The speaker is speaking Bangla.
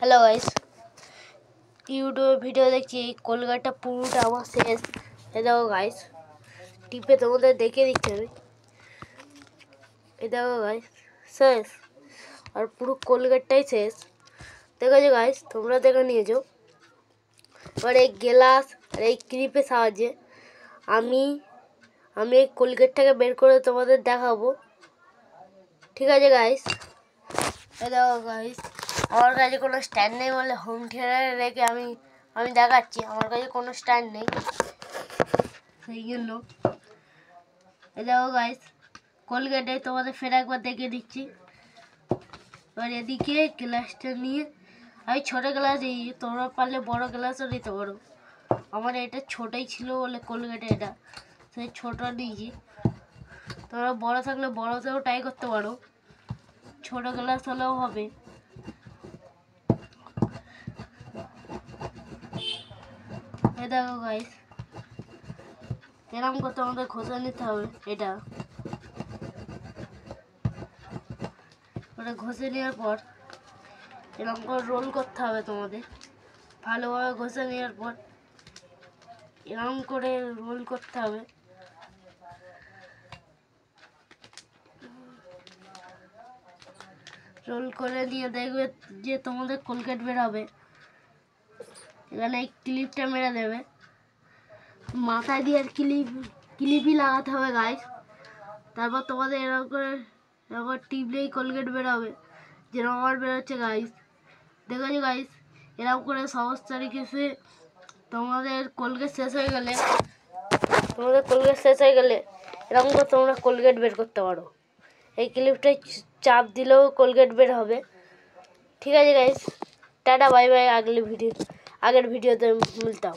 হ্যালো গাইস, ইউটিউবে ভিডিও দেখছি। কলকাতা পুরোটা আমার শেষ। এ দেখো গাইস, টিপে তোমাদের দেখিয়ে দিচ্ছি আমি। এ দেখো গাইস, শেষ। আর পুরো কলকাতাটাই শেষ। দেখেছো গাইস, তোমরা দেখে নিয়েছো। এবার এই গ্লাস আর এই ক্লিপের সাহায্যে আমি এই কলকাতাটাকে বের করে তোমাদের দেখাবো। ঠিক আছে গাইস, এ দেখো গাইস, আমার কাছে কোনো স্ট্যান্ড নেই বলে হোম থিয়েটারে রেখে আমি দেখাচ্ছি। আমার কাছে কোনো স্ট্যান্ড নেই, সেই জন্য। এ দেখো গাইস, কলগেটে তোমাদের ফের একবার দেখিয়ে দিচ্ছি। এবার এদিকে গ্লাসটা নিয়ে আমি ছোটো গ্লাস দিই, তোমরা পারলে বড় গ্লাসও নিতে পারো। আমার এটা ছোটোই ছিল বলে কলগেটে এটা সেই ছোটো নিয়েছি। তোমরা বড় থাকলে বড়তেও ট্রাই করতে পারো, ছোটো গ্লাস হলেও হবে। এ দেখো গাইস, এরকম করতে আমাদের ঘষে নিতে হবে। এটা ঘষে নেওয়ার পর এরকম করে রোল করতে হবে তোমাদের। ভালোভাবে ঘষে নেওয়ার পর এরকম করে রোল করতে হবে। রোল করে নিয়ে দেখবে যে তোমাদের কলগেট বের হবে। এখানে এই ক্লিপটা মেরে দেবে, মাথায় দিয়ে আর ক্লিপই লাগাতে হবে গাইস। তারপর তোমাদের এরকম করে টিপলেই কলগেট বের হবে, যেরকম আমার বেরোচ্ছে গাইস। দেখেছো গাইস, এরকম করে সমস্ত রেখেছে। তোমাদের কলগেট শেষ হয়ে গেলে এরকম করে তোমরা কলগেট বের করতে পারো। এই ক্লিপটায় চাপ দিলেও কলগেট বের হবে। ঠিক আছে গাইস, টাটা বাই বাই। আগের ভিডিওতে মিলতাম।